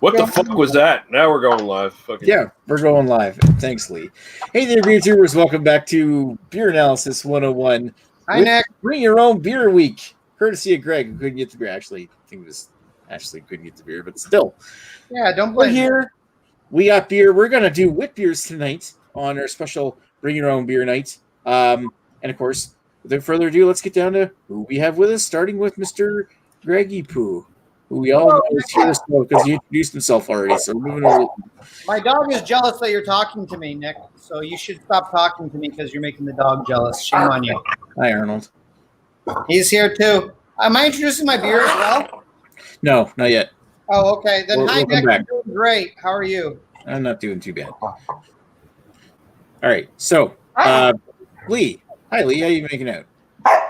What the fuck was that? Now we're going live. Fucking. Yeah, we're going live. Thanks, Lee. Hey there, beer tubers. Welcome back to Beer Analysis 101. Hi, Nick. Bring your own beer week. Courtesy of Greg, who couldn't get the beer. Actually, I think it was Ashley couldn't get the beer, but still. Yeah, don't We're blame here. We got beer. We're going to do Witbiers tonight on our special Bring Your Own Beer night. And, of course, without further ado, let's get down to who we have with us, starting with Mr. Greggy Poo, who we all know is here because he introduced himself already. So moving over. My dog is jealous that you're talking to me, Nick. So you should stop talking to me because you're making the dog jealous. Shame on you. Hi, Arnold. He's here too. Am I introducing my beer as well? No, not yet. Oh, okay. Then hi, Welcome Nick. back. I'm doing great. How are you? I'm not doing too bad. All right. So, Lee. Hi, Lee. How you making out?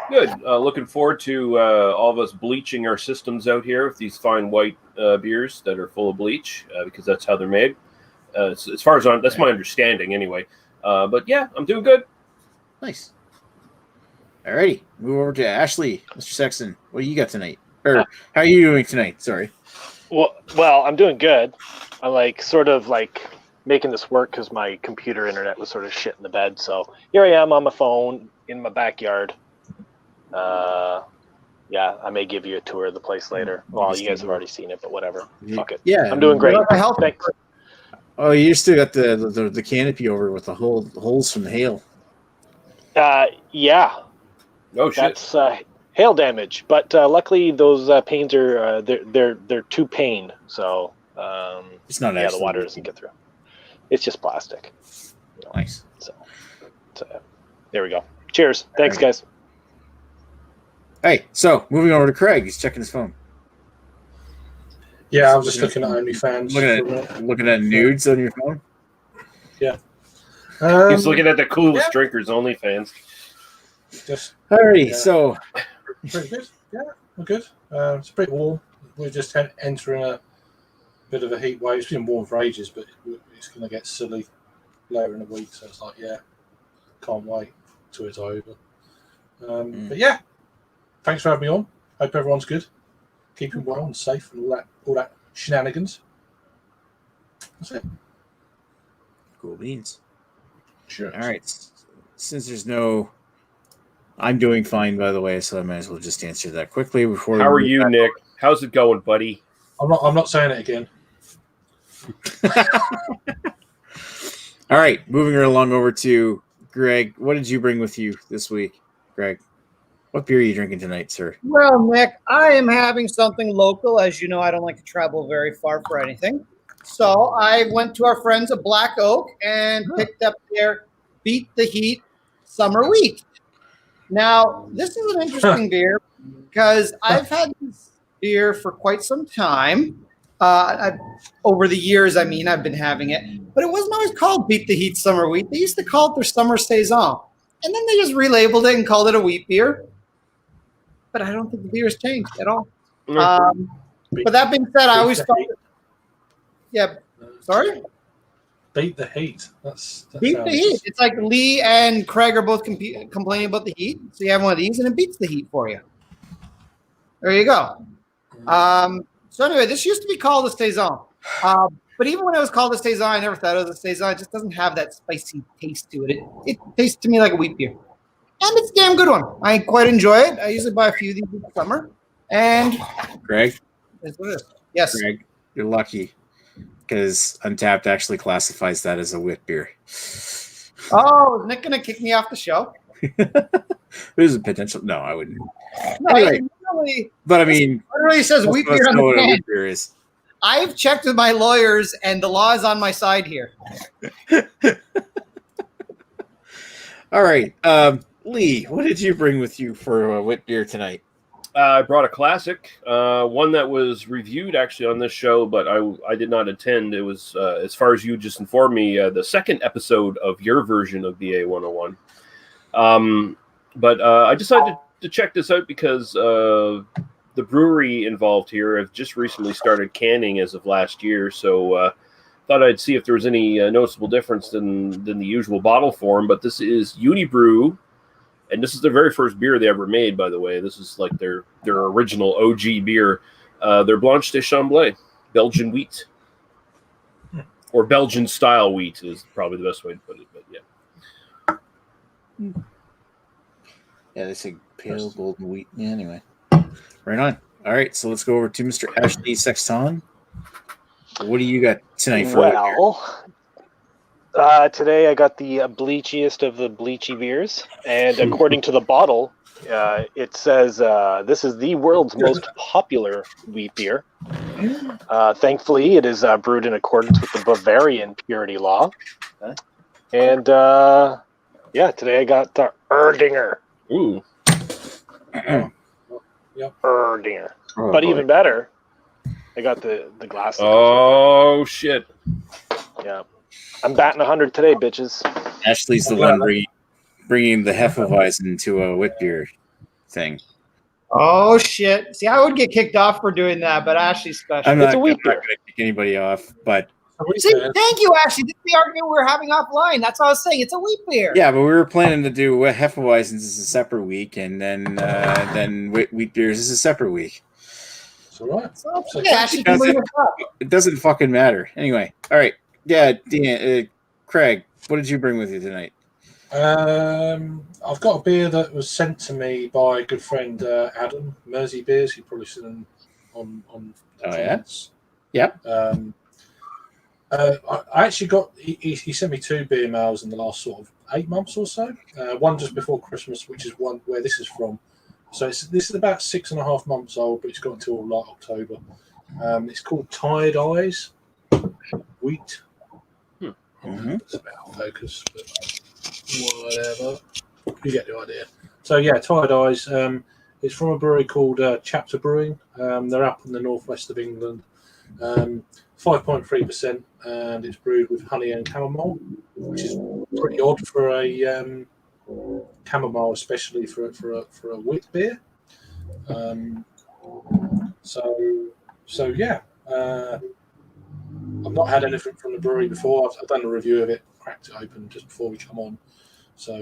Good. Looking forward to all of us bleaching our systems out here with these fine white beers that are full of bleach because that's how they're made. As far as that's my understanding anyway. But yeah, I'm doing good. Nice. All righty. Move over to Ashley, Mr. Sexton. What do you got tonight? Or how are you doing tonight? Sorry. Well, I'm doing good. I'm sort of making this work because my computer internet was sort of shit in the bed. So here I am on my phone in my backyard. Yeah, I may give you a tour of the place later. Well, you guys have already seen it, but whatever. Fuck it. Yeah, I'm doing great. Thanks. Oh, you still got the canopy over with the holes from the hail. Yeah. Oh shit. That's hail damage, but luckily those panes are they're too pane, so it's not. Yeah, the water doesn't get through. It's just plastic. Nice. So there we go. Cheers. Thanks, guys. Hey, so moving over to Craig. He's checking his phone. Yeah, I was just looking at OnlyFans. Looking at nudes on your phone? Yeah. He's looking at the coolest drinkers, OnlyFans. Alrighty, so. Pretty good. Yeah, we're good. It's pretty warm. We're just entering a bit of a heat wave. It's been warm for ages, but it's going to get silly later in the week. So it's can't wait till it's over. But yeah, thanks for having me on. Hope everyone's good. Keeping well and safe and all that shenanigans. That's it. Cool beans. Sure. All right. Since there's no, I'm doing fine, by the way, so I might as well just answer that quickly before. How are you, Nick? How's it going, buddy? I'm not saying it again. All right, moving along over to Greg. What did you bring with you this week, Greg? What beer are you drinking tonight, sir? Well, Nick, I am having something local. As you know, I don't like to travel very far for anything. So I went to our friends at Black Oak and picked up their Beat the Heat Summer Wheat. Now, this is an interesting beer because I've had this beer for quite some time. Over the years, I've been having it. But it wasn't always called Beat the Heat Summer Wheat. They used to call it their Summer Saison. And then they just relabeled it and called it a wheat beer. But I don't think the beer has changed at all. But that being said, I always thought... Yeah, sorry? Beat the heat. Beat the heat. It's like Lee and Craig are both complaining about the heat. So you have one of these and it beats the heat for you. There you go. So anyway, this used to be called a Saison. But even when it was called a Saison, I never thought it was a Saison. It just doesn't have that spicy taste to it. It tastes to me like a wheat beer. And it's a damn good one. I quite enjoy it. I usually buy a few of these in the summer. And Greg? That's what it is. Yes. Greg, you're lucky because Untapped actually classifies that as a wit beer. Oh, is Nick going to kick me off the show? There's a potential. No, I wouldn't. No, anyway, but I mean, it literally says wheat beer on the can. Beer is. I've checked with my lawyers, and the law is on my side here. All right. Lee, what did you bring with you for wit beer tonight? I brought a classic, one that was reviewed actually on this show, but I did not attend. It was, as far as you just informed me, the second episode of your version of BA101. But I decided to check this out because the brewery involved here have just recently started canning as of last year, so thought I'd see if there was any noticeable difference than the usual bottle form. But this is Unibrew, and this is their very first beer they ever made, by the way. This is like their original OG beer. Their Blanche de Chamblay. Belgian wheat. Or Belgian-style wheat is probably the best way to put it, but yeah. Yeah, they say pale golden wheat. Yeah, anyway. Right on. All right, so let's go over to Mr. Ashley Sexton. What do you got tonight for Today I got the bleachiest of the bleachy beers, and according to the bottle, it says this is the world's most popular wheat beer. Thankfully, it is brewed in accordance with the Bavarian purity law. And today I got the Erdinger. Ooh. Erdinger. Oh, but boy. even better, I got the glass. Oh, shit. Yeah. I'm batting 100 today, bitches. Ashley's the one bringing the Hefeweizen to a wit beer thing. Oh shit! See, I would get kicked off for doing that, but Ashley's special. I'm not It's a going wheat to beer. kick anybody off, but See, thank you, Ashley. This is the argument we were having offline. That's what I was saying. It's a wheat beer. yeah, but we were planning to do Hefeweizens as a separate week, and then wheat beers is a separate week. It's all right. So, yeah, Ashley can bring us up. It doesn't fucking matter. Anyway, all right. Yeah, Craig, what did you bring with you tonight? I've got a beer that was sent to me by a good friend Adam Mersey Beers. You've probably seen them on Oh, comments. Yeah. I actually got he sent me 2 beer mails in the last sort of 8 months or so. One just before Christmas, which is one where this is from. So this is about 6.5 months old, but it's got until like October. It's called Tired Eyes Wheat. Mm-hmm. It's about focus, but whatever. You get the idea. So yeah, Tired Eyes. It's from a brewery called Chapter Brewing. They're up in the northwest of England. 5.3%, and it's brewed with honey and chamomile, which is pretty odd for a chamomile, especially for a wheat beer. So yeah. I've not had anything from the brewery before. I've done a review of it, cracked it open just before we come on. So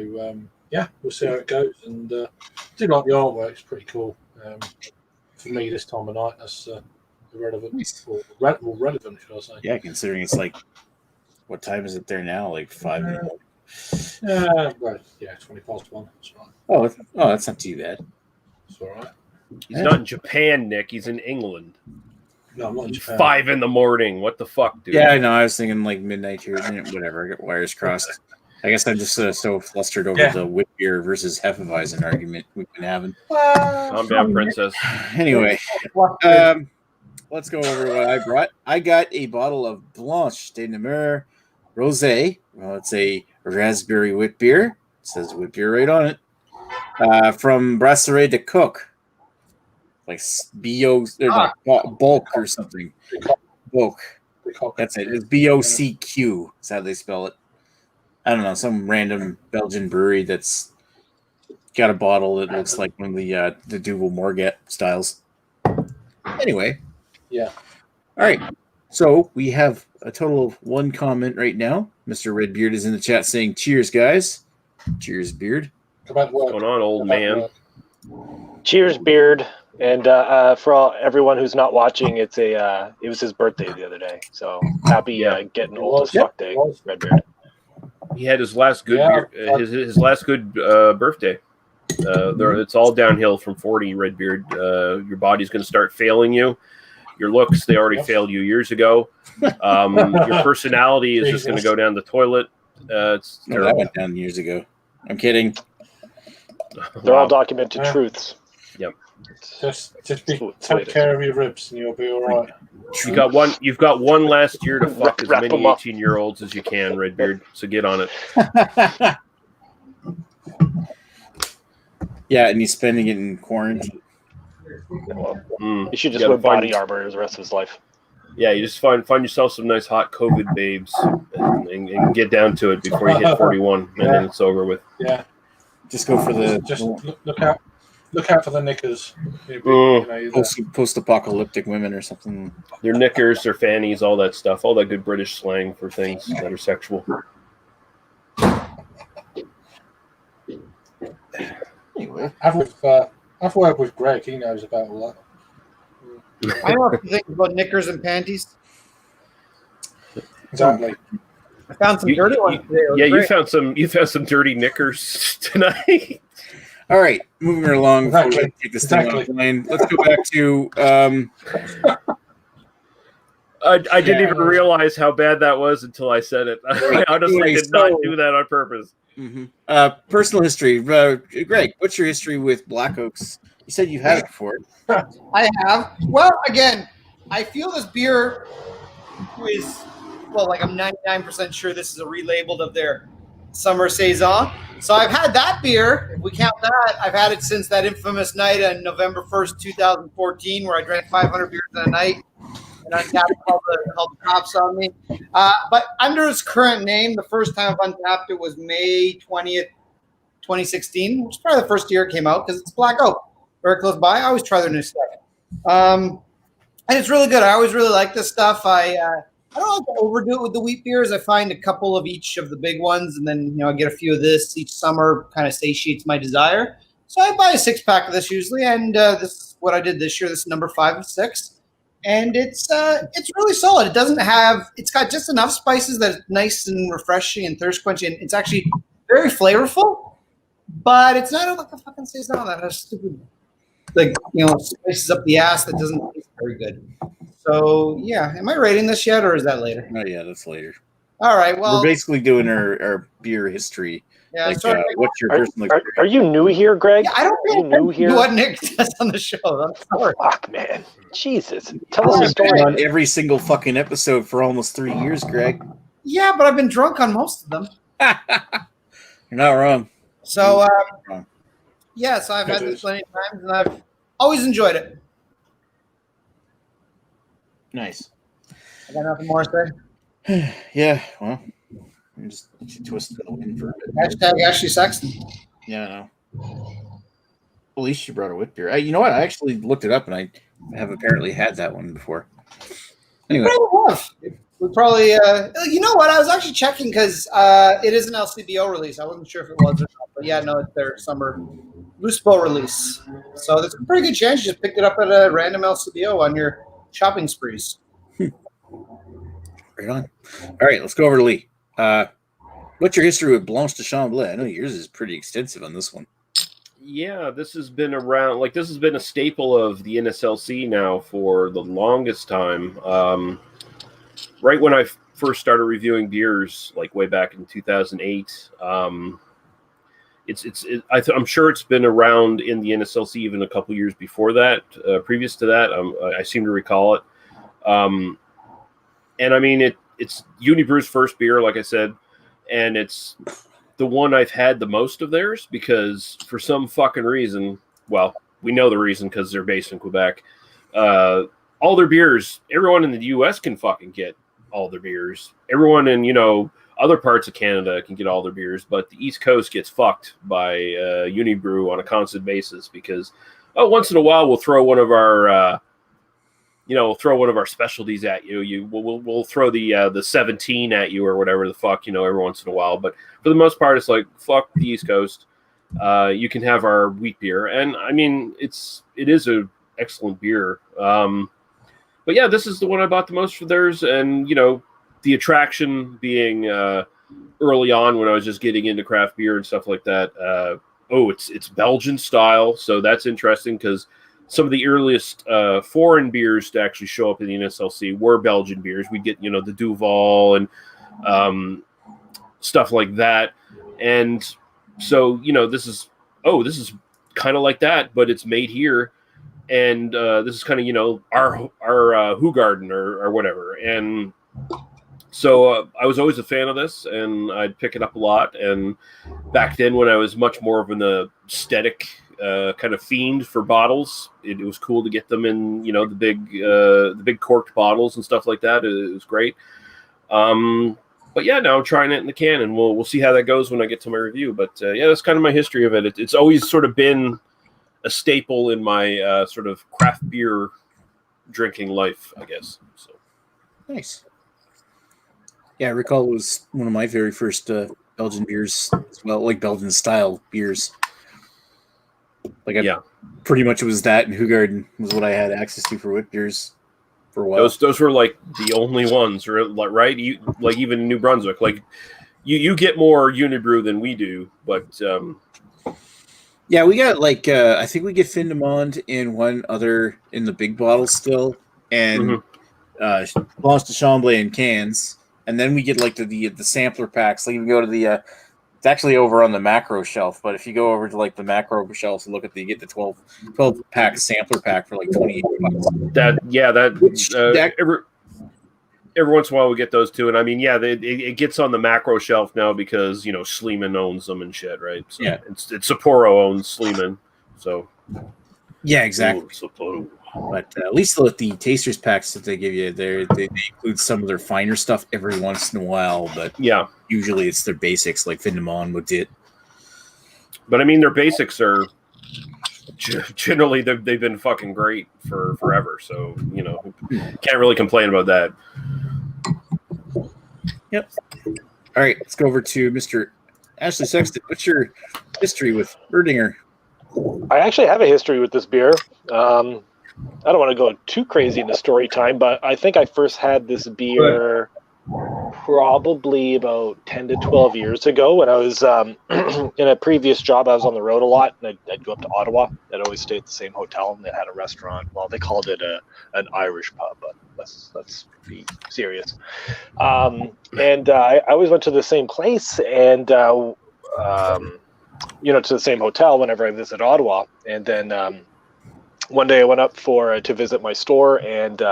we'll see how it goes. And I do like the artwork; it's pretty cool. For me, this time of night, that's irrelevant or relevant, should I say? Yeah, considering it's like, what time is it there now? Like 5 minutes. 20 past 1. That's right. Oh, that's not too bad. That's all right. He's not in Japan, Nick. He's in England. No, I'm not in It's Japan. 5 a.m. What the fuck, dude? Yeah, I know. I was thinking like midnight here. Whatever. I got wires crossed. I guess I'm just so flustered over the wit beer versus Hefeweizen argument we've been having. Calm down, princess. Anyway, let's go over what I brought. I got a bottle of Blanche de Namur Rosé. Well, it's a raspberry wit beer. It says wit beer right on it. From Brasserie de Coq. Like bulk or something. Bulk. That's it. It's BOCQ. That's how they spell it. I don't know. Some random Belgian brewery that's got a bottle that looks like one of the Duvel Morget styles. Anyway. Yeah. All right. So we have a total of 1 comment right now. Mr. Redbeard is in the chat saying, "Cheers, guys." Cheers, Beard. What's going on, old man? Cheers, Beard. And for everyone who's not watching, it was his birthday the other day. So happy getting old as fuck day, Redbeard. He had his last good beer, his last good birthday. It's all downhill from 40, Redbeard. Your body's going to start failing you. Your looks, they already failed you years ago. Your personality is just going to go down the toilet. It's No, that went down years ago. I'm kidding. They're all documented truths. Yep. Just take care of your ribs and you'll be all right. You've got one last year to fuck as Wrap many them up. 18-year-olds as you can, Redbeard. So get on it. Yeah, and he's spending it in quarantine. He should just You wear gotta body find- armor the rest of his life. Yeah, you just find yourself some nice hot COVID babes and get down to it before you hit 41, and then it's over with. Yeah. Just go for the Just look out for the knickers. post-apocalyptic women or something. Their knickers, their fannies, all that stuff, all that good British slang for things that are sexual. Anyway, I've worked with Greg. He knows about all that. I know a few things about knickers and panties. Exactly. I found some dirty ones today. It was Yeah, you great. found some dirty knickers tonight. All right, moving right along. Before we Exactly. take this thing offline, let's go back to. I didn't even realize how bad that was until I said it. I honestly did not do that on purpose. Personal history. Greg, what's your history with Black Oaks? You said you had it before. I have. Well, again, I feel this beer is, like I'm 99% sure this is a relabeled of their summer saison. So I've had that beer. If we count that, I've had it since that infamous night on November 1st, 2014, where I drank 500 beers in a night. And Untapped called the cops on me. But under its current name, the first time I've Untapped it was May 20th, 2016, which is probably the first year it came out because it's Black Oak. Very close by. I always try their new stuff. And it's really good. I always really like this stuff. I don't like to overdo it with the wheat beers. I find a couple of each of the big ones, and then I get a few of this each summer, kind of satiates my desire. So I buy a 6-pack of this usually, and this is what I did this year. This is number 5 of 6. And it's really solid. It's got just enough spices that it's nice and refreshing and thirst quenching. It's actually very flavorful, but it's not like a fucking saison that has stupid, spices up the ass that doesn't taste very good. So yeah, am I rating this yet, or is that later? Oh yeah, that's later. All right. Well, we're basically doing our beer history. Yeah. What's your personal? Are you new here, Greg? Yeah, I don't really new here. What Nick does on the show. I'm sorry. Fuck, man. Jesus. Tell us a story. On every single fucking episode for almost 3 years, Greg. Yeah, but I've been drunk on most of them. You're not wrong. So, so I've had this plenty of times, and I've always enjoyed it. Nice. I got nothing more to say. Yeah, well, I'm just twisting the wind for a bit. Hashtag Ashley Sexton. Yeah, I know. Well, at least you brought a wit beer. You know what? I actually looked it up, and I have apparently had that one before. Anyway. We probably, you know what? I was actually checking because it is an LCBO release. I wasn't sure if it was or not, but yeah, no, it's their summer loose bow release. So there's a pretty good chance you just picked it up at a random LCBO on your shopping sprees. Right on. All right, let's go over to Lee. What's your history with Blanche de Chamblay? I know yours is pretty extensive on this one. Yeah, this has been around. This has been a staple of the NSLC now for the longest time. Right when I first started reviewing beers, way back in 2008, I'm sure it's been around in the NSLC even a couple years before that. Previous to that, I seem to recall it. And I mean, it's Unibrew's first beer, like I said, and it's the one I've had the most of theirs because for some fucking reason, well, we know the reason because they're based in Quebec. All their beers, everyone in the U.S. can fucking get all their beers. Everyone in, other parts of Canada can get all their beers, but the East Coast gets fucked by Unibrew on a constant basis because, once in a while we'll throw one of our, specialties at you. We'll throw the 17 at you or whatever the fuck, every once in a while. But for the most part, it's fuck the East Coast. You can have our wheat beer, and I mean it is a excellent beer. But yeah, this is the one I bought the most for theirs, and the attraction being early on when I was just getting into craft beer and stuff like that. It's Belgian style, so that's interesting because some of the earliest foreign beers to actually show up in the NSLC were Belgian beers. We'd get the Duval and stuff like that, and so this is kind of like that, but it's made here. And this is kind of, our Hoegaarden or whatever. And so I was always a fan of this, and I'd pick it up a lot. And back then when I was much more of an aesthetic kind of fiend for bottles, it was cool to get them in, the big corked bottles and stuff like that. It was great. But yeah, now I'm trying it in the can, and we'll see how that goes when I get to my review. But yeah, that's kind of my history of it. It's always sort of been a staple in my sort of craft beer drinking life, I guess. So nice. Yeah, I recall it was one of my very first Belgian beers as well, like Belgian-style beers. Pretty much it was that, and Hugarden was what I had access to for Witbiers for a while. Those were like the only ones, right? You like even in New Brunswick, like you get more Unibrew than we do, but yeah, we got like I think we get Findemond in one other in the big bottles still, and Blanche de Chamblay in cans, and then we get like the sampler packs. Like you go to the it's actually over on the macro shelf, but if you go over to like the macro shelf and look at you get the 12 pack sampler pack for like $28. Every once in a while we get those too, and I mean, it gets on the macro shelf now because Sleeman owns them and shit, right? So yeah, it's Sapporo owns Sleeman, so yeah, exactly. Sapporo. But at least the tasters packs that they give you, they include some of their finer stuff every once in a while. But usually it's their basics, like Findemond would it. But I mean, their basics are generally they've been fucking great for forever. So can't really complain about that. Yep. All right, let's go over to Mr. Ashley Sexton. What's your history with Erdinger? I actually have a history with this beer. I don't want to go too crazy into story time, but I think I first had this beer probably about 10 to 12 years ago when I was in a previous job. I was on the road a lot, and I'd go up to Ottawa. I'd always stay at the same hotel, and they had a restaurant. Well, they called it an Irish pub, but let's be serious. And I always went to the same place and, to the same hotel whenever I visit Ottawa. And then one day I went up to visit my store, and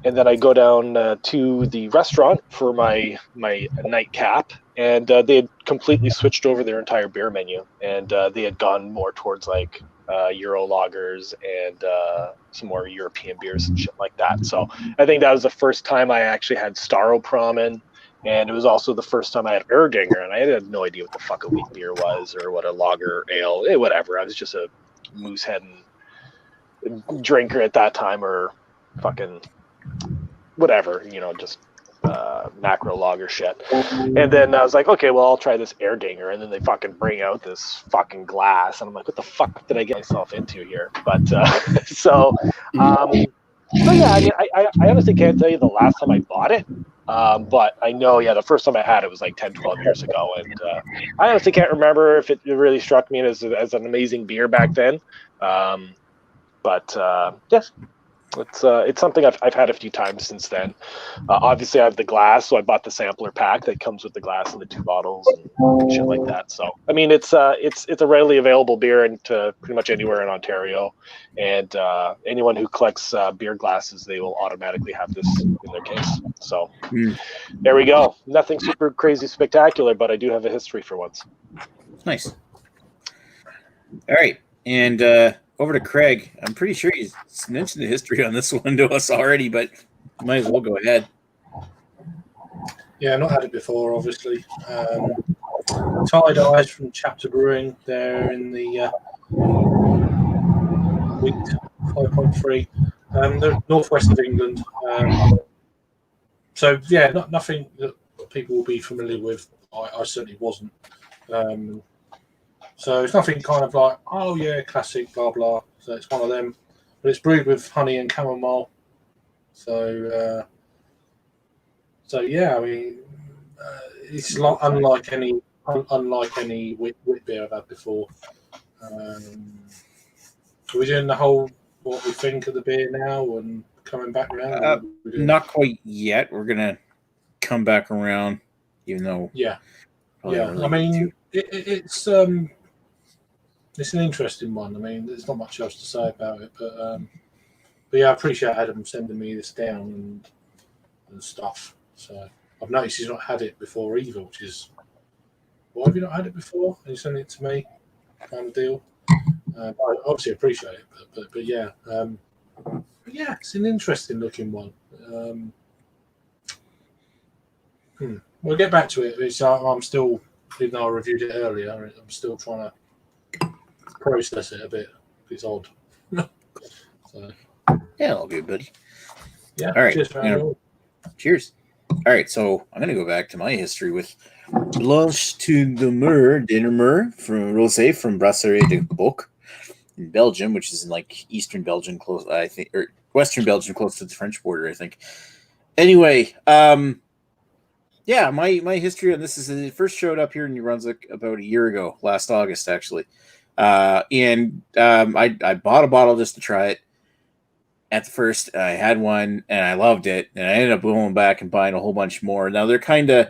then I go down to the restaurant for my nightcap, and they had completely switched over their entire beer menu, and they had gone more towards like Euro lagers and some more European beers and shit like that. So I think that was the first time I actually had Staropramen, and it was also the first time I had Erdinger, and I had no idea what the fuck a wheat beer was or what a lager ale, whatever. I was just a Moosehead drinker at that time, or fucking whatever, just macro lager shit. And then I was like, okay, well, I'll try this Erdinger. And then they fucking bring out this fucking glass, and I'm like, what the fuck did I get myself into here? But so yeah, I mean, I honestly can't tell you the last time I bought it, but I know, the first time I had it was like 10, 12 years ago, and I honestly can't remember if it really struck me as an amazing beer back then. But yes, it's something I've had a few times since then. Obviously, I have the glass, so I bought the sampler pack that comes with the glass and the 2 bottles and shit like that. So I mean, it's a readily available beer into pretty much anywhere in Ontario, and anyone who collects beer glasses, they will automatically have this in their case. So there we go. Nothing super crazy spectacular, but I do have a history for once. Nice. All right, and over to Craig. I'm pretty sure he's mentioned the history on this one to us already, but might as well go ahead. Yeah, not had it before, obviously. Tide Eyes from Chapter Brewing. They're in the wheat 5.3. They're northwest of England. So yeah, nothing that people will be familiar with. I certainly wasn't. So it's nothing kind of like, oh yeah, classic, blah blah. So it's one of them, but it's brewed with honey and chamomile. So yeah, I mean, it's unlike any wheat beer I've had before. Are we doing the whole what we think of the beer now and coming back around? Not quite yet. We're gonna come back around, even though I mean, it's an interesting one. I mean, there's not much else to say about it, but yeah, I appreciate Adam sending me this down and stuff. So I've noticed he's not had it before either, which is, why have you not had it before? And you sending it to me, kind of deal. I obviously appreciate it, but yeah, it's an interesting looking one. We'll get back to it. I'm still, even though I reviewed it earlier, I'm still trying to process it a bit. It's odd. So, yeah, all good, buddy. Yeah. All right. Cheers. All right. So I'm gonna go back to my history with Blanche to the Mer, Dinner Mer from Rosé from Brasserie de Boc. in Belgium, which is in like eastern Belgium, close I think, or western Belgium, close to the French border, I think. Anyway, yeah, my history on this is it first showed up here in New Brunswick about a year ago, last August actually, and I bought a bottle just to try it. At the first, I had one and I loved it, and I ended up going back and buying a whole bunch more. Now they're kind of,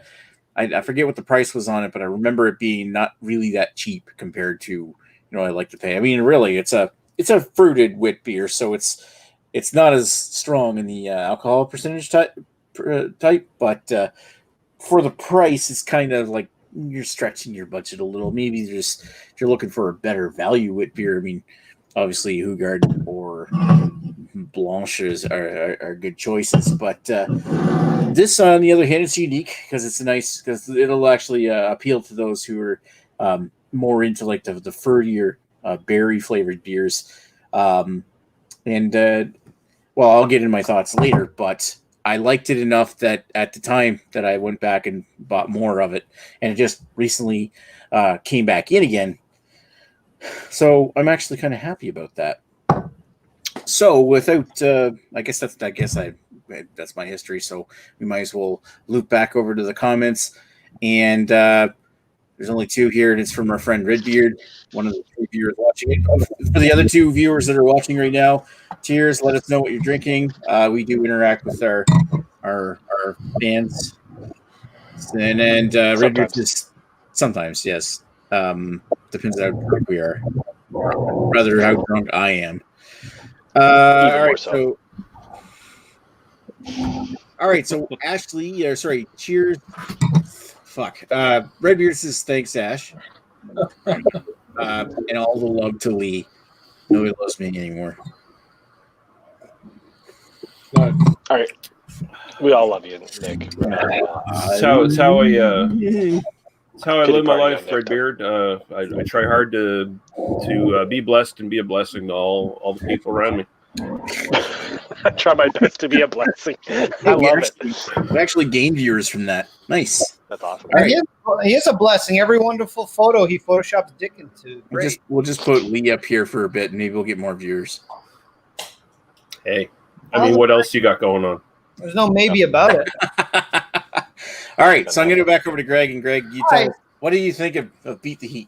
I forget what the price was on it, but I remember it being not really that cheap compared to I like to pay. I mean, really, it's a fruited wit beer, so it's not as strong in the alcohol percentage type, but for the price, it's kind of like you're stretching your budget a little. Maybe just if you're looking for a better value wit beer. I mean, obviously, Hoegaarden or Blanches are good choices, but this, on the other hand, it's unique because because it'll actually appeal to those who are more into like the fruitier berry flavored beers. Well, I'll get into my thoughts later, but I liked it enough that at the time that I went back and bought more of it, and it just recently came back in again. So I'm actually kind of happy about that. So without, I guess that's my history. So we might as well loop back over to the comments, and there's only two here, and it's from our friend Redbeard, one of the two viewers watching it. For the other two viewers that are watching right now, cheers! Let us know what you're drinking. We do interact with our fans, and Redbeard just sometimes, yes, depends on how drunk we are, rather how drunk I am. All right, so Ashley, cheers. Fuck. Redbeard says thanks, Ash. And all the love to Lee. Nobody loves me anymore. All right. We all love you, Nick. It's how I live my life, Redbeard. I try hard to be blessed and be a blessing to all the people around me. I try my best to be a blessing. I love it. We actually gained viewers from that. Nice. That's awesome. All right. He is a blessing. Every wonderful photo he photoshops Dick into. Great. We'll just put Lee up here for a bit, and maybe we'll get more viewers. Hey, I mean, what else you got going on? There's no maybe about it. All right, so I'm going to go back over to Greg, and Greg, you tell us, what do you think of Beat the Heat?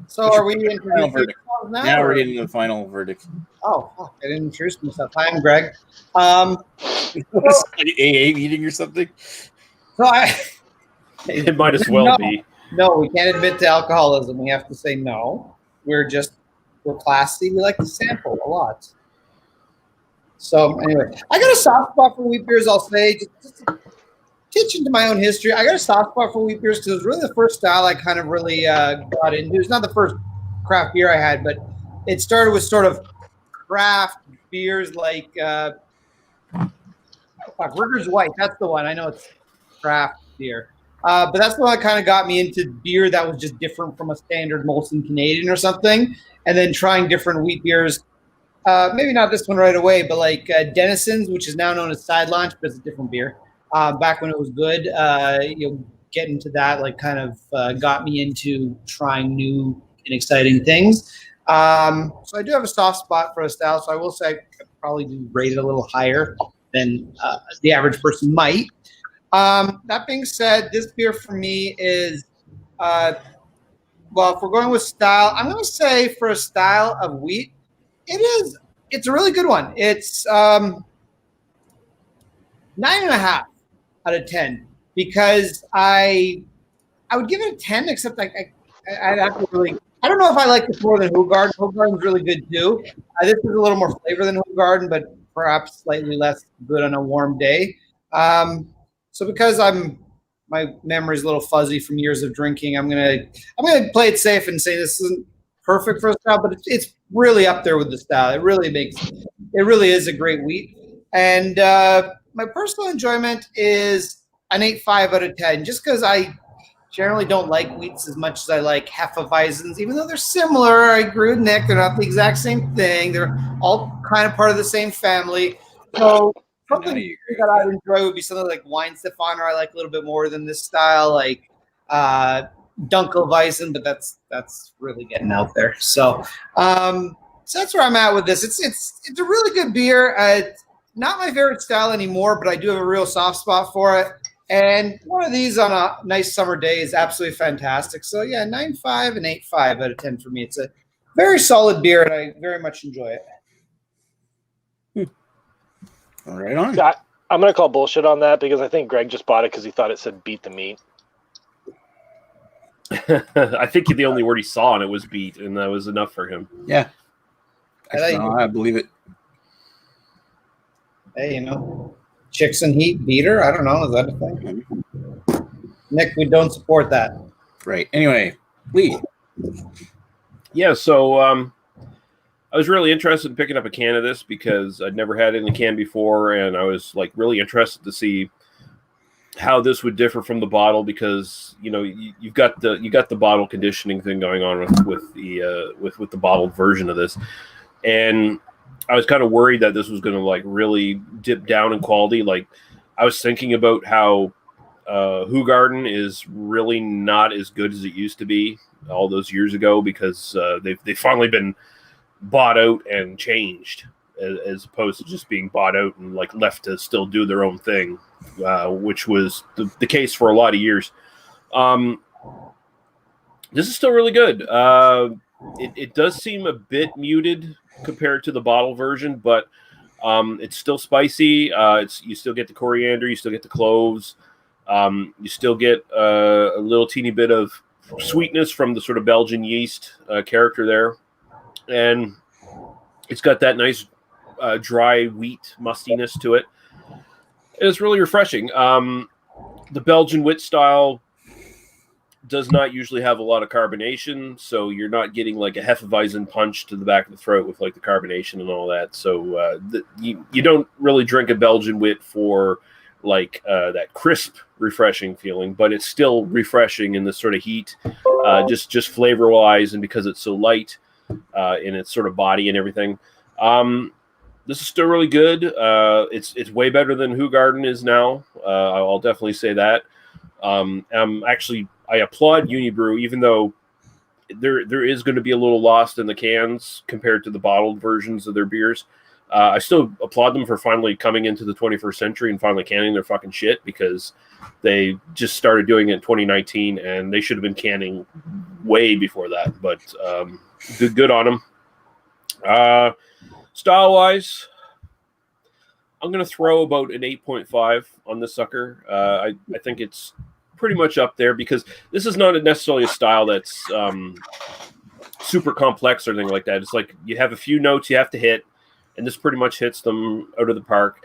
So are we into final verdict? Now we're getting to the final verdict. Oh, fuck, I didn't introduce myself. Hi, I'm Greg. AA meeting or something? So It might as well be. No, we can't admit to alcoholism. We have to say no. We're classy. We like to sample a lot. So anyway, I got a soft spot for wheat beers. I'll say just to pitch into my own history. I got a soft spot for wheat beers because it was really the first style I kind of really got into. It's not the first craft beer I had, but it started with sort of craft beers like River's White. That's the one. I know it's craft beer. But that's the one that kind of got me into beer that was just different from a standard Molson Canadian or something. And then trying different wheat beers. Maybe not this one right away, but like Denison's, which is now known as Side Launch, but it's a different beer. Back when it was good, getting to that like kind of got me into trying new and exciting things. So I do have a soft spot for a style. So I will say I could probably do rate it a little higher than the average person might. That being said, this beer for me is, if we're going with style, I'm going to say for a style of wheat, it's a really good one. It's 9.5 out of 10 because I would give it a 10, except I'd have to really, I don't know if I like this more than Hoegaarden. Hoegaarden's really good too. This is a little more flavor than Hoegaarden, but perhaps slightly less good on a warm day. So because my memory's a little fuzzy from years of drinking, I'm gonna play it safe and say this isn't perfect for a style, but it's really up there with the style. It really is a great wheat. And my personal enjoyment is an 8.5 out of 10, just because I generally don't like wheats as much as I like Hefeweizens, even though they're similar. I agree with Nick; they're not the exact same thing. They're all kind of part of the same family. So something that I'd enjoy would be something like Weihenstephaner. I like a little bit more than this style, like Dunkelweizen, but that's really getting out there. So So that's where I'm at with this. It's a really good beer. It's not my favorite style anymore, but I do have a real soft spot for it. And one of these on a nice summer day is absolutely fantastic. So yeah, 9.5 and 8.5 out of 10 for me. It's a very solid beer, and I very much enjoy it. All right on. I'm going to call bullshit on that because I think Greg just bought it because he thought it said beat the meat. I think the only word he saw on it was beat, and that was enough for him. Yeah. I believe it. Hey, chicks and heat beater. I don't know. Is that a thing? Nick, we don't support that. Right. Anyway, Lee. Yeah, so I was really interested in picking up a can of this because I'd never had it in a can before, and I was like really interested to see how this would differ from the bottle because you've got the bottle conditioning thing going on with the bottled version of this, and I was kind of worried that this was going to like really dip down in quality. Like I was thinking about how Hoegaarden is really not as good as it used to be all those years ago because they've finally been bought out and changed as opposed to just being bought out and like left to still do their own thing, which was the case for a lot of years. This is still really good. It does seem a bit muted compared to the bottle version, but it's still spicy. You still get the coriander, you still get the cloves, you still get a little teeny bit of sweetness from the sort of Belgian yeast character there, and it's got that nice dry wheat mustiness to it. It's really refreshing. The Belgian wit style does not usually have a lot of carbonation, so you're not getting like a Hefeweizen punch to the back of the throat with like the carbonation and all that. So you don't really drink a Belgian wit for like that crisp, refreshing feeling, but it's still refreshing in this sort of heat, just flavor wise, and because it's so light in its sort of body and everything. This is still really good. It's way better than Hoegaarden is now. I'll definitely say that. I applaud Unibrew, even though there is going to be a little lost in the cans compared to the bottled versions of their beers. I still applaud them for finally coming into the 21st century and finally canning their fucking shit because they just started doing it in 2019 and they should have been canning way before that. But good on them. Style-wise, I'm going to throw about an 8.5 on this sucker. I think it's pretty much up there because this is not necessarily a style that's super complex or anything like that. It's like you have a few notes you have to hit, and this pretty much hits them out of the park.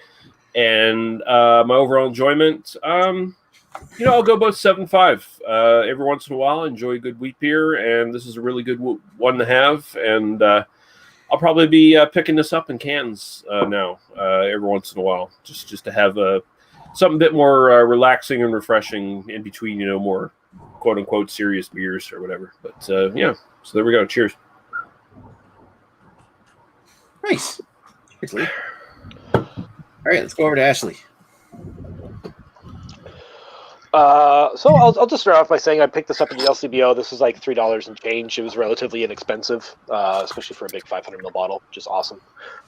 And my overall enjoyment, I'll go about 7.5. Every once in a while, I enjoy a good wheat beer, and this is a really good one to have. And I'll probably be picking this up in cans now every once in a while, just to have something a bit more relaxing and refreshing in between, more quote unquote serious beers or whatever. But so there we go. Cheers. Nice. Cheers, Lee. All right, let's go over to Ashley. So I'll just start off by saying I picked this up at the LCBO. This was like $3 and change. It was relatively inexpensive, especially for a big 500 ml bottle, which is awesome.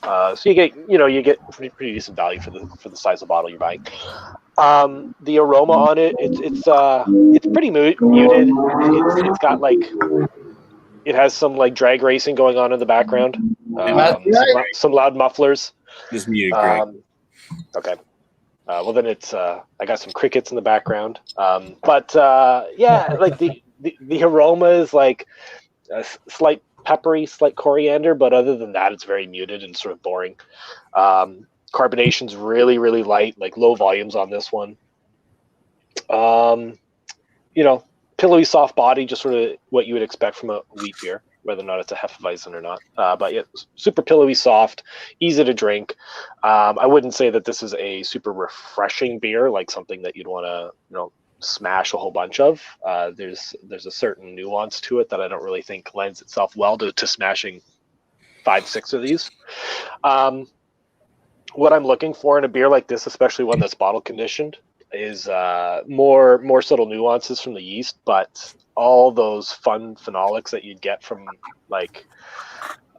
So you get pretty decent value for the size of bottle you're buying. The aroma on it, it's pretty muted. It's got like it has some like drag racing going on in the background. Some loud mufflers. Just muted, Greg. Okay. Well, then it's I got some crickets in the background. Like the aroma is like a slight peppery, slight coriander, but other than that, it's very muted and sort of boring. Carbonation's really, really light, like low volumes on this one. Pillowy, soft body, just sort of what you would expect from a wheat beer, whether or not it's a Hefeweizen or not. But yeah, super pillowy, soft, easy to drink. I wouldn't say that this is a super refreshing beer, like something that you'd want to, smash a whole bunch of. There's a certain nuance to it that I don't really think lends itself well to smashing 5-6 of these. What I'm looking for in a beer like this, especially one that's bottle conditioned, is more subtle nuances from the yeast, but all those fun phenolics that you'd get from like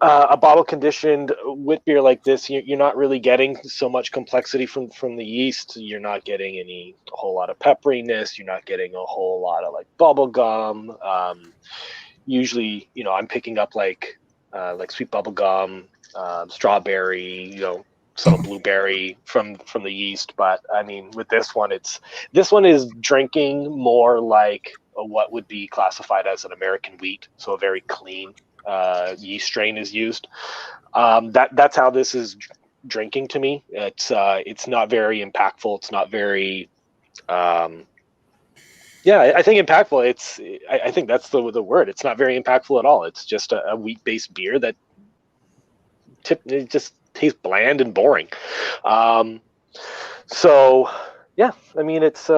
A bottle conditioned wit beer like this, you're not really getting so much complexity from the yeast. You're not getting a whole lot of pepperiness. You're not getting a whole lot of like bubble gum. Usually, I'm picking up like sweet bubble gum, strawberry, subtle blueberry from the yeast. But I mean, with this one is drinking more like what would be classified as an American wheat, so a very clean yeast strain is used. That's how this is drinking to me. It's not very impactful. It's not very I think impactful. I think that's the word. It's not very impactful at all. It's just a wheat-based beer that it just tastes bland and boring. So yeah, I mean it's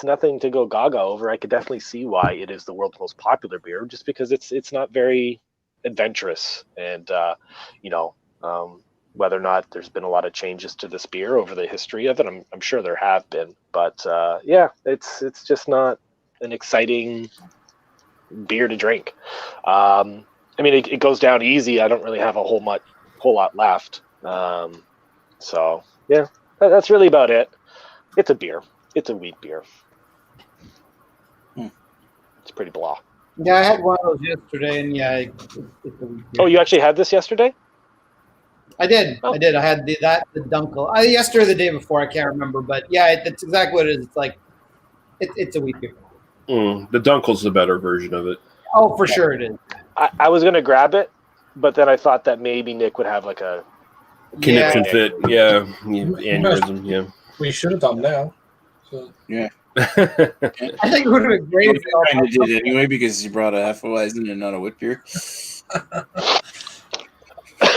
nothing to go gaga over. I could definitely see why it is the world's most popular beer, just because it's not very adventurous, and whether or not there's been a lot of changes to this beer over the history of it, I'm sure there have been, but it's just not an exciting beer to drink. I mean, it goes down easy. I don't really have a whole lot left. So yeah, that's really about it. It's a beer. It's a wheat beer. It's pretty blah. Yeah, I had one of those yesterday, and it's a wheat beer. Oh, you actually had this yesterday? I did. Oh. I did. I had the Dunkel. Yesterday or the day before, I can't remember, but yeah, that's exactly what it is. It's like it's a wheat beer. The Dunkel's the better version of it. Oh, for sure it is. I was gonna grab it, but then I thought that maybe Nick would have like a Conniption fit, aneurysm, yeah. We should have done now. So. Yeah. I think it would have been great if you kind of did anyway, because you brought a Hefeweizen and not a wit beer.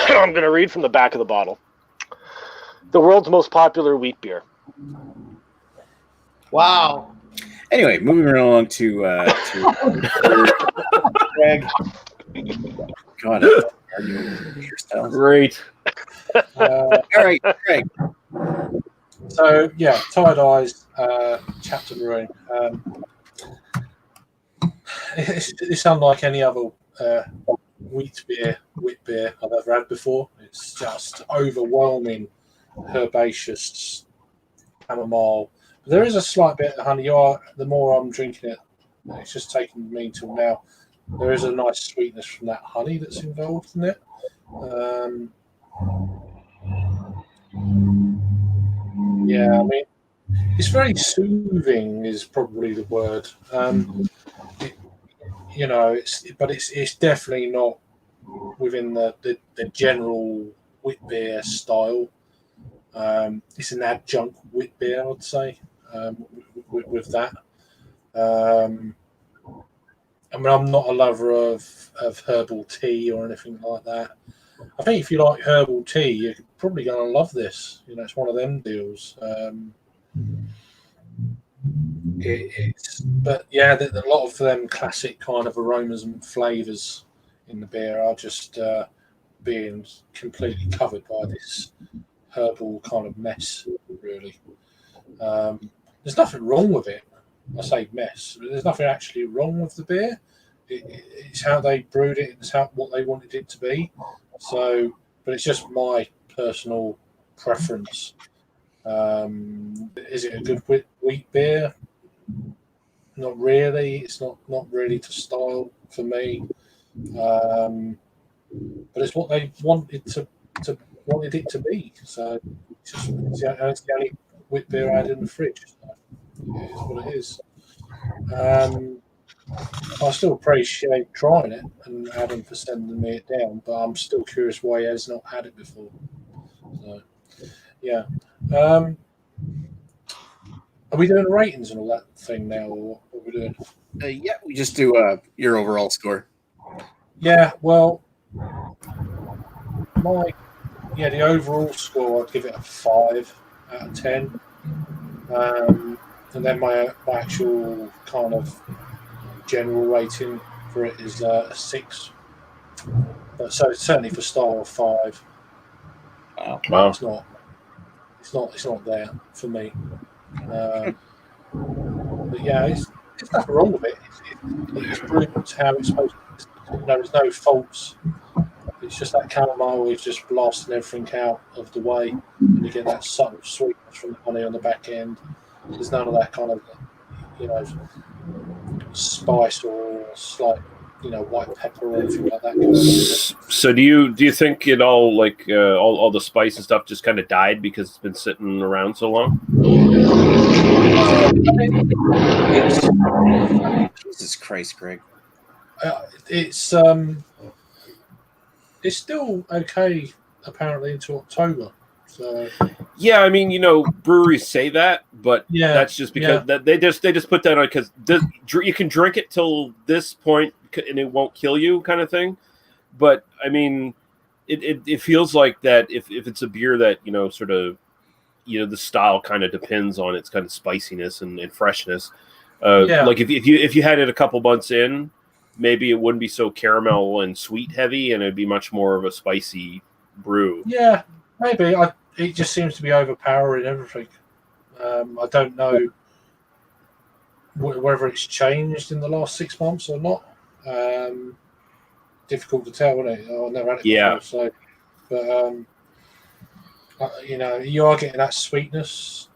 I'm going to read from the back of the bottle. The world's most popular wheat beer. Wow. Anyway, moving right along to Greg. God, great. All right, Greg. So yeah, Tired Eyes Chapter Brewing. It's unlike any other wheat beer I've ever had before. It's just overwhelming, herbaceous chamomile. But there is a slight bit of honey. The more I'm drinking it, it's just taken me till now. There is a nice sweetness from that honey that's involved in it. Yeah, I mean, it's very soothing is probably the word. It's definitely not within the general wit beer style. It's an adjunct wit beer, I'd say, with that. I mean, I'm not a lover of herbal tea or anything like that. I think if you like herbal tea, you're probably going to love this. It's one of them deals. But yeah, a lot of them classic kind of aromas and flavours in the beer are just being completely covered by this herbal kind of mess, really. There's nothing wrong with it. I say mess, but there's nothing actually wrong with the beer. It's how they brewed it. It's what they wanted it to be. So, but it's just my personal preference. Is it a good wheat beer? Not really. It's not really to style for me. But it's what they wanted it to be. So it's the only wheat beer I had in the fridge. So it is what it is. I still appreciate trying it and Adam for sending me it down, but I'm still curious why he has not had it before. So, yeah. Are we doing ratings and all that thing now, or what are we doing? Yeah, we just do your overall score. Yeah, well, the overall score, I'd give it a 5 out of 10. And then my actual kind of general rating for it is a 6. But so certainly for style, 5. Wow. It's not there for me. But yeah, there's nothing wrong with it. It's brewed how it's supposed to. There's no faults. It's just that chamomile is just blasting everything out of the way, and you get that subtle sweetness from the honey on the back end. There's none of that kind of, spice or slight, white pepper or anything like that. So do you think it all all the spice and stuff just kind of died because it's been sitting around so long? Jesus Christ, Greg. It's still okay apparently into October. So yeah, I mean, breweries say that, but that's just because they just put that on because you can drink it till this point and it won't kill you, kind of thing. But I mean, it feels like that if it's a beer that sort of the style kind of depends on its kind of spiciness and freshness. Like if you had it a couple months in, maybe it wouldn't be so caramel and sweet heavy, and it'd be much more of a spicy brew. Yeah, maybe. It just seems to be overpowering everything. I don't know whether it's changed in the last 6 months or not. Difficult to tell, isn't it? I've never had it before, so. But you are getting that sweetness.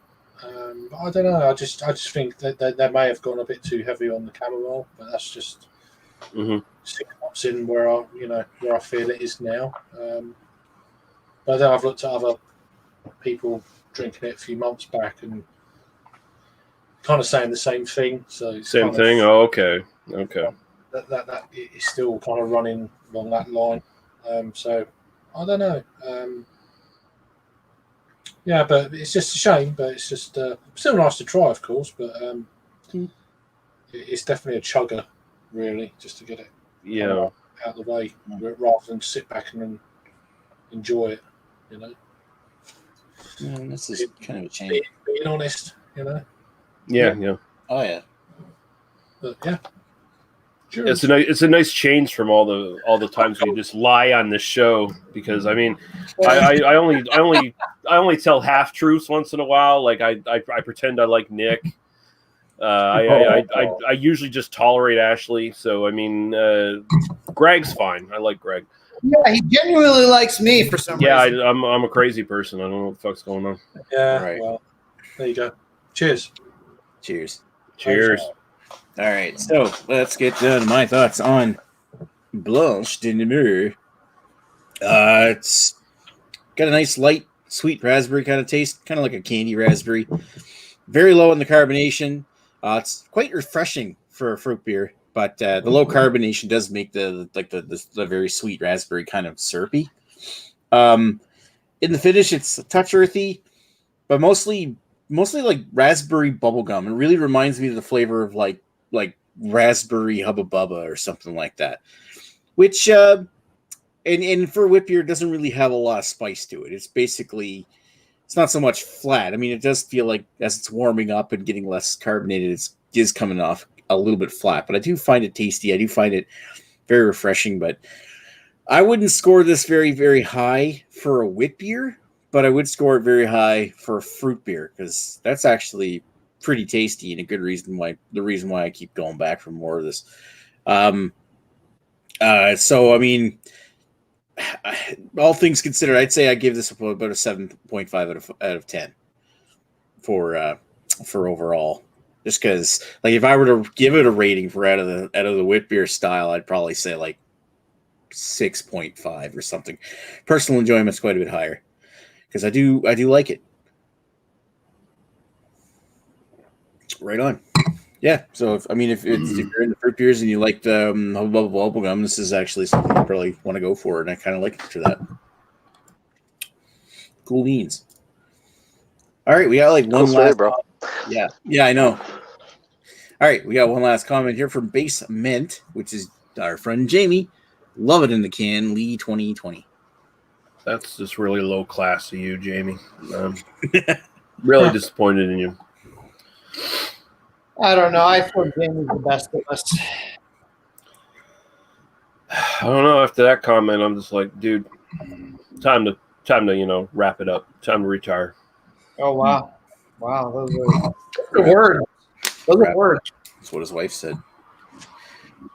I don't know. I just think that they may have gone a bit too heavy on the chamomile, but that's just 6 months in where I feel it is now. But then I've looked at other people drinking it a few months back and kind of saying the same thing. So same thing. Oh, okay. That is still kind of running along that line. So I don't know. Yeah, but it's just a shame. But it's just still nice to try, of course. But it's definitely a chugger, really, just to get it out of the way, rather than sit back and enjoy it. This is kind of a change. Being honest, Yeah. Oh yeah. But yeah. Sure. It's a nice change from all the times we just lie on this show, because I mean I only tell half truths once in a while. Like I pretend I like Nick. I usually just tolerate Ashley. So I mean Greg's fine. I like Greg. Yeah, he genuinely likes me for some reason. Yeah, I'm a crazy person. I don't know what the fuck's going on. Yeah. Right. Well, there you go. Cheers. Cheers. All right, so let's get down to my thoughts on Bleached Perfection. It's got a nice light, sweet raspberry kind of taste, kind of like a candy raspberry. Very low in the carbonation. It's quite refreshing for a fruit beer, but the low carbonation does make the very sweet raspberry kind of syrupy. In the finish, it's a touch earthy, but mostly like raspberry bubblegum. It really reminds me of the flavor of like raspberry Hubba Bubba or something like that. Which and for wit beer, it doesn't really have a lot of spice to it. It's not so much flat. I mean, it does feel like as it's warming up and getting less carbonated, it is coming off a little bit flat. But I do find it tasty. I do find it very refreshing. But I wouldn't score this very, very high for a wit beer, but I would score it very high for a fruit beer, because that's actually pretty tasty and a good reason why I keep going back for more of this. So I mean, all things considered, I'd say I give this about a 7.5 out of 10 for overall. Just because, like, if I were to give it a rating for out of the wit beer style, I'd probably say like 6.5 or something. Personal enjoyment's quite a bit higher, because I do like it. Right on. Yeah. So if you're into fruit beers and you like the bubblegum, this is actually something you probably want to go for, and I kind of like it for that. Cool beans. All right, we got like one last. Bro. Yeah, I know. All right, we got one last comment here from Basement, which is our friend Jamie. Love it in the can, Lee 2020. That's just really low class of you, Jamie. Really disappointed in you. I don't know. I thought Jamie's the best of us. I don't know. After that comment, I'm just like, dude, time to wrap it up. Time to retire. Oh wow, those are words. Those are words. That's what his wife said.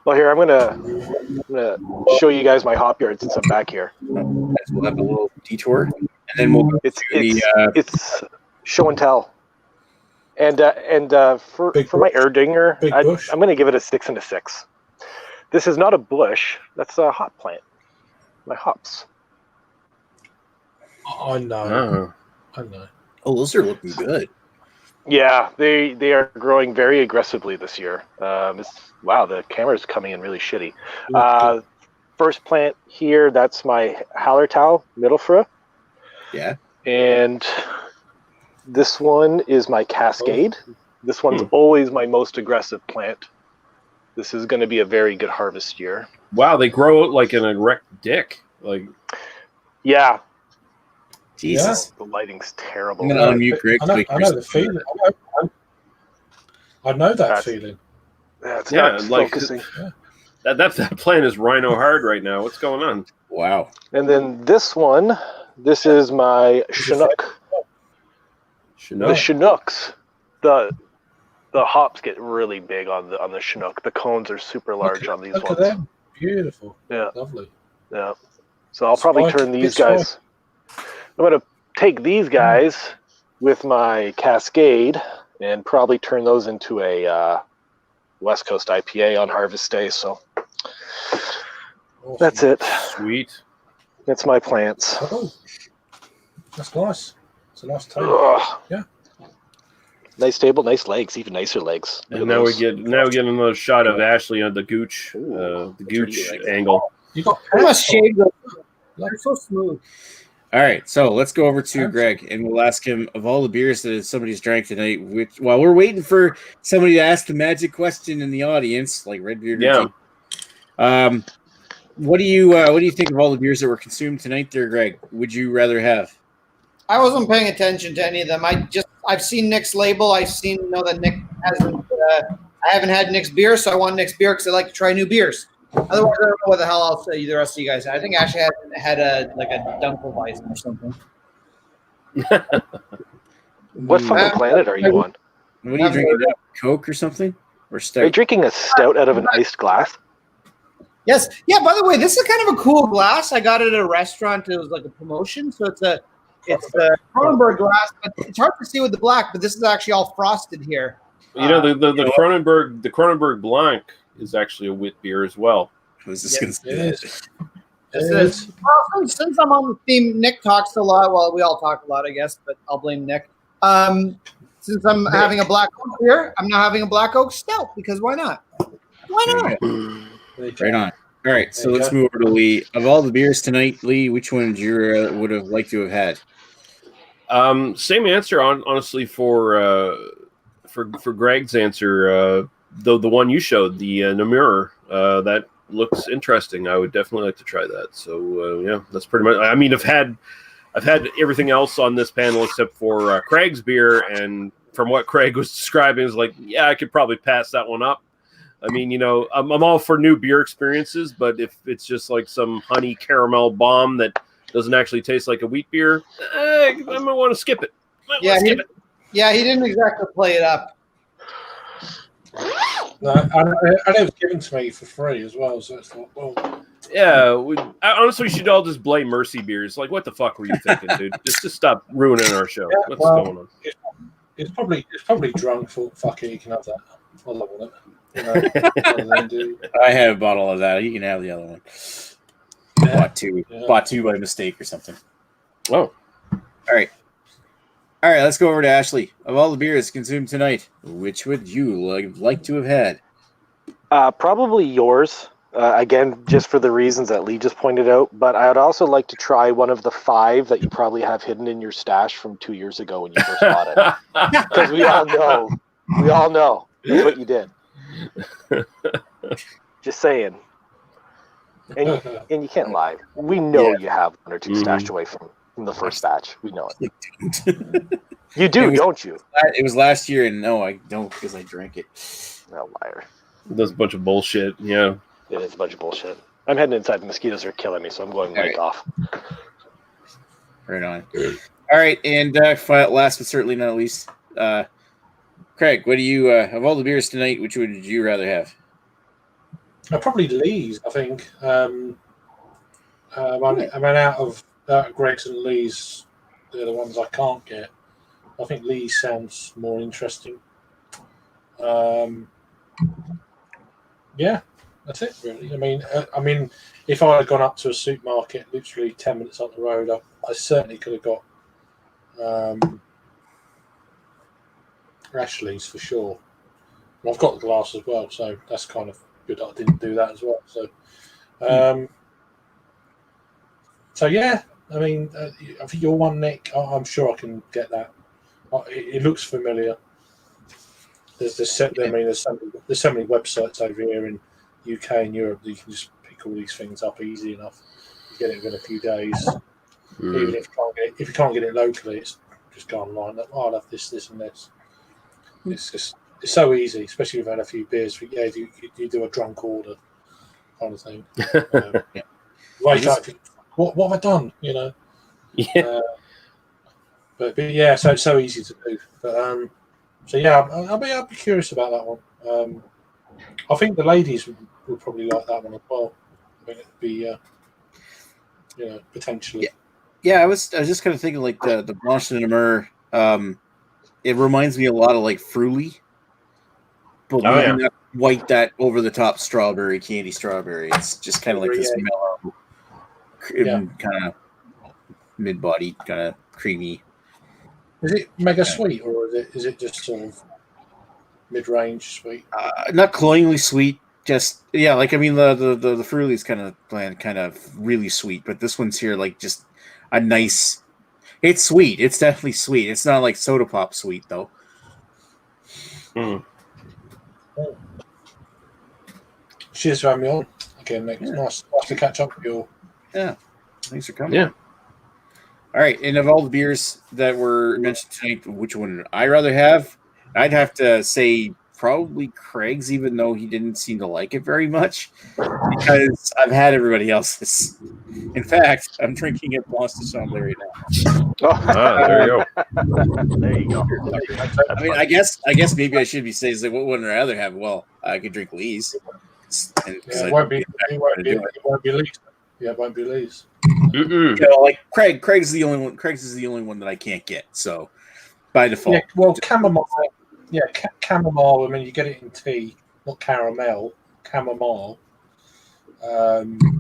Well, here I'm gonna show you guys my hop yard since I'm back here. We'll have a little detour, and then we'll go It's to the. it's show and tell. And for my Erdinger, I'm going to give it a 6 and a 6. This is not a bush. That's a hop plant. My hops. I know. I know. Oh, those are looking good. Yeah, they are growing very aggressively this year. Wow, the camera's coming in really shitty. First plant here, that's my Hallertau Mittelfrüh. Yeah. And this one is my Cascade. This one's always my most aggressive plant. This is going to be a very good harvest year. Wow, they grow like an erect dick. Like, yeah. Jesus. The lighting's terrible. I'm going to unmute Greg. I know the feeling. I know that feeling. That's yeah, not like focusing. that plant is rhino hard right now. What's going on? Wow. And then this one, this is my Chinook. Chinook. The Chinooks, the hops get really big on the Chinook. The cones are super large on these look ones. At them. Beautiful. Yeah. Lovely. Yeah. So I'll probably turn these guys. I'm going to take these guys with my Cascade and probably turn those into a West Coast IPA on harvest day. So Awesome. that's it. Sweet. That's my plants. Oh, that's nice. It's a nice table. Ugh. Yeah. Nice table, nice legs, even nicer legs. Look And at now we those. get another shot of Ashley on the gooch, the gooch angle. You got I must shave those. They're so smooth. All right, so let's go over to Greg, and we'll ask him, of all the beers that somebody's drank tonight, while we're waiting for somebody to ask the magic question in the audience, like Redbeard. Yeah. What do you think of all the beers that were consumed tonight, there, Greg? Would you rather have? I wasn't paying attention to any of them. I've seen Nick's label. I've know that Nick hasn't. I haven't had Nick's beer, so I want Nick's beer because I like to try new beers. Otherwise, I don't know what the hell else the rest of you guys had. I think Ashley had a Dunkelweizen or something. What fucking planet are you on? What are you drinking? Coke or something? Or Are you stout? drinking a stout out of an iced glass? Yes. Yeah. By the way, this is kind of a cool glass. I got it at a restaurant. It was like a promotion, so it's a Kronenberg glass. But it's hard to see with the black, but this is actually all frosted here. You know, the Kronenberg Blanc is actually a wit beer as well. I was just going to say It that. is. Well, since I'm on the theme, Nick talks a lot. Well, we all talk a lot, I guess, but I'll blame Nick. Since I'm having a black oak beer, I'm now having a black oak stout because why not? Why not? Right on. All right, so let's move over to Lee. Of all the beers tonight, Lee, which one would have liked to have had? Same answer, honestly, for Greg's answer. The one you showed, the Namur, that looks interesting. I would definitely like to try that. So yeah, that's pretty much. I mean, I've had everything else on this panel except for Craig's beer, and from what Craig was describing, is like, yeah, I could probably pass that one up. I mean, you know, I'm all for new beer experiences, but if it's just like some honey caramel bomb that doesn't actually taste like a wheat beer, I might want to skip it. Yeah, he didn't exactly play it up. No, and it was given to me for free as well, so it's like, well. Yeah, honestly, we should all just blame Mercy Beers. Like, what the fuck were you thinking, dude? Just stop ruining our show. Yeah, What's going on? It's probably drunk. Thought, fuck it, you can have that. I don't want it. You know, I have a bottle of that. You can have the other one. Yeah. Bought two by mistake or something. Oh, All right, let's go over to Ashley. Of all the beers consumed tonight, which would you like to have had? Probably yours. Again, just for the reasons that Lee just pointed out. But I would also like to try one of the 5 that you probably have hidden in your stash from 2 years ago when you first bought it. Because we all know that's what you did. Just saying. And you can't lie. We know you have 1 or 2 stashed away from the first batch. We know it. You do, don't you? It was last year, and no, I don't because I drank it. No, liar. that's a bunch of bullshit. Yeah. It is a bunch of bullshit. I'm heading inside. The mosquitoes are killing me, so I'm going mic off. Right on. All right, and last but certainly not least, Craig, what do you of all the beers tonight? Which would you rather have? Probably Lee's, I think. I mean, out of Greg's and Lee's, they're the ones I can't get. I think Lee's sounds more interesting. Yeah, that's it really. I mean, if I had gone up to a supermarket, literally 10 minutes up the road, I certainly could have got Ashley's for sure. And I've got the glass as well, so that's kind of good that I didn't do that as well. So yeah, I mean, I think your one, Nick, I'm sure I can get that. It looks familiar. There's so many websites over here in UK and Europe that you can just pick all these things up easy enough. You get it within a few days. Even if you can't get it locally, it's just go online. I'll have this, and this. It's so easy, especially if you've had a few beers. Yeah, you do a drunk order kind of thing. Wake up, what have I done? You know. Yeah. But yeah, so it's so easy to do. But so yeah, I'll be curious about that one. I think the ladies would probably like that one as well. I mean, it'd be potentially. Yeah, I was just kind of thinking like the Blanche de Namur. It reminds me a lot of like Fruity, but maybe not white, that over the top strawberry, candy strawberry. It's just kind of like this mellow, kind of mid body, kind of creamy. Is it mega sweet, or is it just sort of mid range sweet? Not cloyingly sweet. Just like I mean the Fruity is kind of bland, kind of really sweet, but this one's here like just a nice. It's sweet. It's definitely sweet. It's not like soda pop sweet though. Cheers for having me on again, Nick. It's nice to catch up with you all. Yeah, thanks for coming. Yeah. All right, and of all the beers that were mentioned tonight, which one would I rather have? I'd have to say probably Craig's, even though he didn't seem to like it very much, because I've had everybody else's. In fact, I'm drinking at Blanche de Chambre right now. There you go. There you go. I mean, I guess maybe I should be saying like, what would I rather have? Well, I could drink Lee's. It won't be Lee's. Yeah, it won't be Lee's. Like Craig's the only one. Craig's is the only one that I can't get. So by default, chamomile. Yeah, chamomile. I mean, you get it in tea, not caramel. Chamomile. It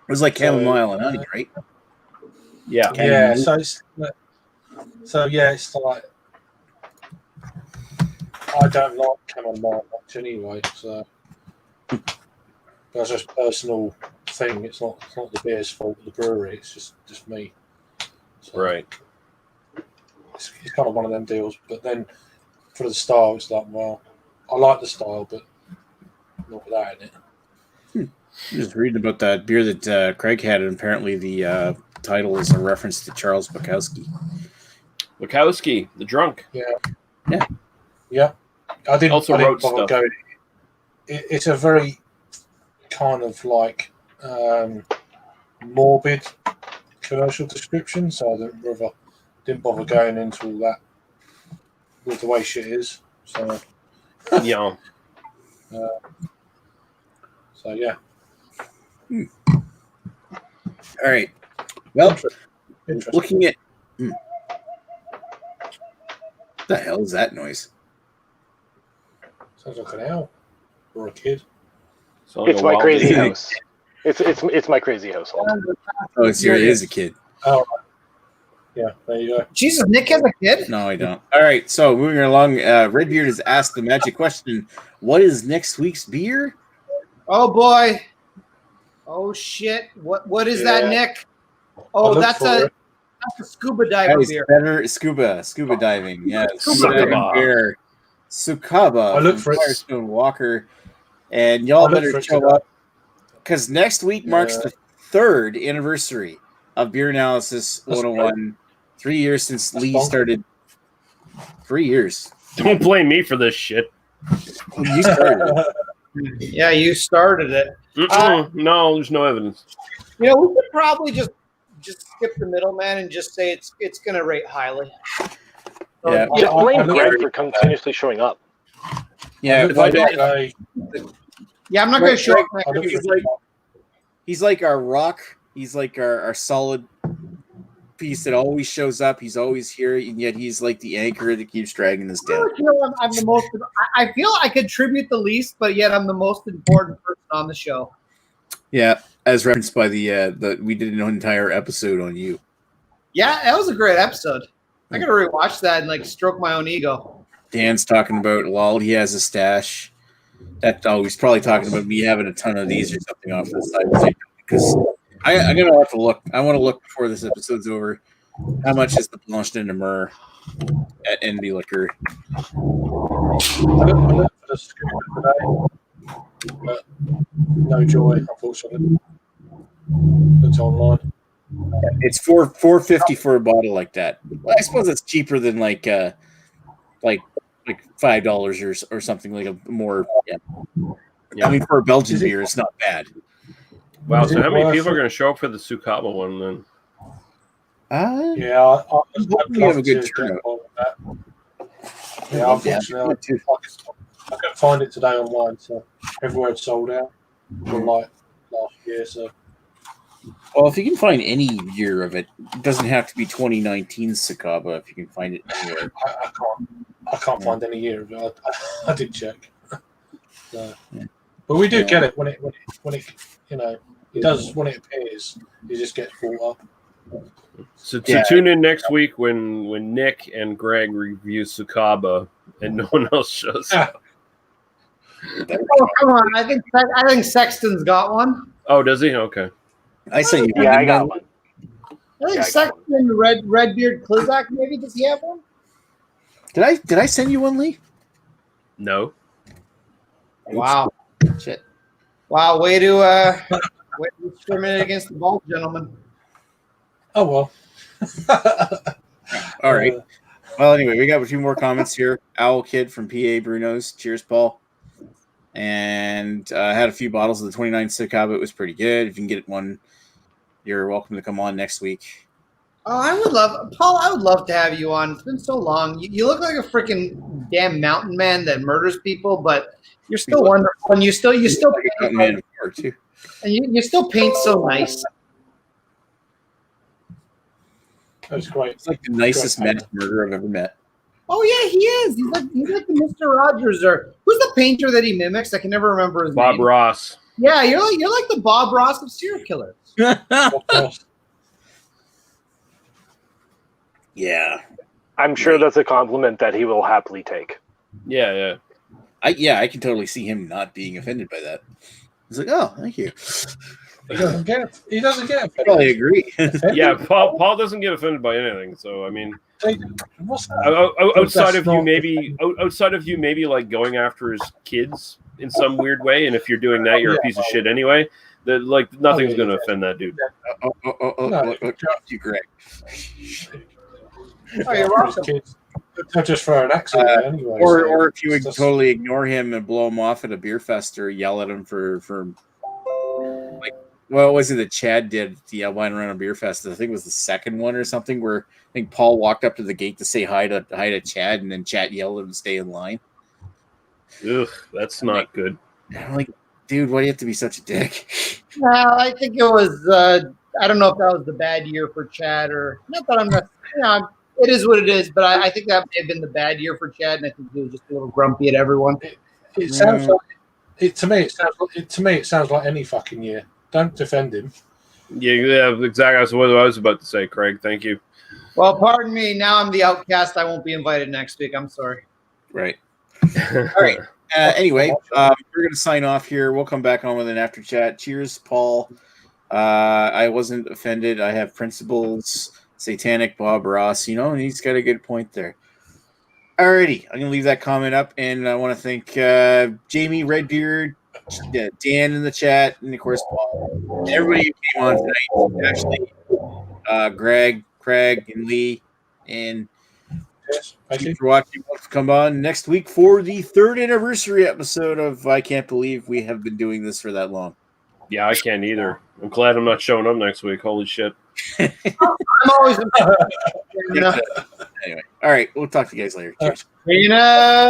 was like chamomile and honey, right? Yeah. Yeah. So it's like I don't like chamomile much anyway. So that's just a personal thing. It's not the beer's fault, the brewery. It's just me. So Right. It's kind of one of them deals. But then for the style, it's like, well, I like the style, but not with that in it. Just reading about that beer that Craig had, and apparently the title is a reference to Charles Bukowski. Bukowski, the drunk. Yeah. I didn't wrote bother stuff. going. It's a very kind of like morbid commercial description, so I didn't bother going into all that with the way shit is. So Yeah. So yeah. All right. Well, Interesting. looking at what the hell is that noise? Sounds like an owl or a kid. It's my crazy house. It's my crazy household. Oh, it is a kid. Oh, yeah. There you go. Jesus, Nick has a kid? No, I don't. All right, so moving along, Redbeard has asked the magic question: what is next week's beer? Oh boy. Oh shit. What is that, Nick? Oh, that's a scuba diver beer. Better scuba diving. Yeah, scuba diving beer. Sukaba. I look for Firestone Walker, and y'all better show up because next week marks the 3rd anniversary of Beer Analysis 101. 3 years since Lee started. 3 years. Don't blame me for this shit. You started. Yeah, you started it. No, there's no evidence. We could probably just skip the middleman and just say it's going to rate highly. Yeah. Just blame Greg for continuously showing up. Yeah, Yeah, I'm not going to show up I next don't week. think- He's like our rock. He's like our solid piece that always shows up. He's always here, and yet he's like the anchor that keeps dragging us down. You know, I'm the most. I feel I contribute the least, but yet I'm the most important person on the show. Yeah, as referenced by the we did an entire episode on you. Yeah, that was a great episode. I got to rewatch that and like stroke my own ego. Dan's talking about lol. He has a stash. He's probably talking about me having a ton of these or something off to the side because I'm gonna have to look. I want to look before this episode's over. How much is the Blanched de Mur at Envy Liquor? I looked for the scuba today, but no joy, unfortunately. It's online. It's $4.50 for a bottle like that. Well, I suppose it's cheaper than like $5 or something like a more. Yeah. I mean, for a Belgian beer, it's not bad. Wow. So how many people are going to show up for the Sukaba one then? Yeah, I'm hoping you have a good turnout. Yeah, unfortunately, I couldn't find it today online, so everywhere it's sold out. Like last year, so. Well, if you can find any year of it, it doesn't have to be 2019 Sukaba. If you can find it anywhere, I can't find any year of it. I did check. So, but we do get it when it it does when it appears. You just get full up. So tune in next week when Nick and Greg review Sukaba and no one else shows up. Oh, come on! I think Sexton's got one. Oh, does he? Okay. I sent you. Yeah, I got one. I think Yeah, I got Sexton, Redbeard, Klizak, maybe. Does he have one? Did I send you one, Lee? No. Wow! Shit. Wow! Way to discriminate against the bald gentleman. Oh well. All right. Well, anyway, we got a few more comments here. Owl Kid from PA Bruno's. Cheers, Paul. And I had a few bottles of the 29 Sukaba. It was pretty good. If you can get one, you're welcome to come on next week. Oh, I would love to have you on. It's been so long. You look like a freaking damn mountain man that murders people, but you're still wonderful, and you still paint, Man before, too. and you still paint so nice. That's great. It's like the nicest mass murderer I've ever met. Oh yeah, he is. He's like the Mr. Rogers, or who's the painter that he mimics? I can never remember his Bob name. Ross. Yeah, you're like the Bob Ross of serial killers. Of course. Yeah. I'm sure that's a compliment that he will happily take. Yeah. I can totally see him not being offended by that. He's like, oh, thank you. He doesn't get I probably agree. Yeah, Paul doesn't get offended by anything. So I mean, What's that? outside of you maybe like going after his kids in some weird way, and if you're doing that, you're a piece of shit anyway. Nothing's going to offend that dude. Look, you, Greg. Oh, you're welcome. Kids. Not just for an accident, anyway. Or if you would totally ignore him and blow him off at a beer fest or yell at him for like, what was it that Chad did the line around a beer fest? I think it was the second one or something where I think Paul walked up to the gate to say hi to Chad, and then Chad yelled at him to stay in line. Ugh, that's not good. I'm like, dude, why do you have to be such a dick? Well, I think it was. I don't know if that was the bad year for Chad, or not that I'm not. It is what it is, but I think that may have been the bad year for Chad, and I think he was just a little grumpy at everyone. It sounds like to me. It sounds like any fucking year. Don't defend him. Yeah, exactly. That's what I was about to say, Craig. Thank you. Well, pardon me. Now I'm the outcast. I won't be invited next week. I'm sorry. Right. All right. Anyway, we're going to sign off here. We'll come back on with an after chat. Cheers, Paul. I wasn't offended. I have principles. Satanic Bob Ross, and he's got a good point there. Alrighty, I'm going to leave that comment up, and I want to thank Jamie, Redbeard, Dan in the chat, and of course, Paul. Everybody who came on tonight, Ashley, Greg, Craig, and Lee, and thank you for watching. We'll come on next week for the 3rd anniversary episode of I Can't Believe We Have Been Doing This for That Long. Yeah, I can't either. I'm glad I'm not showing up next week. Holy shit. I'm always. Anyway, all right. We'll talk to you guys later. Cheers.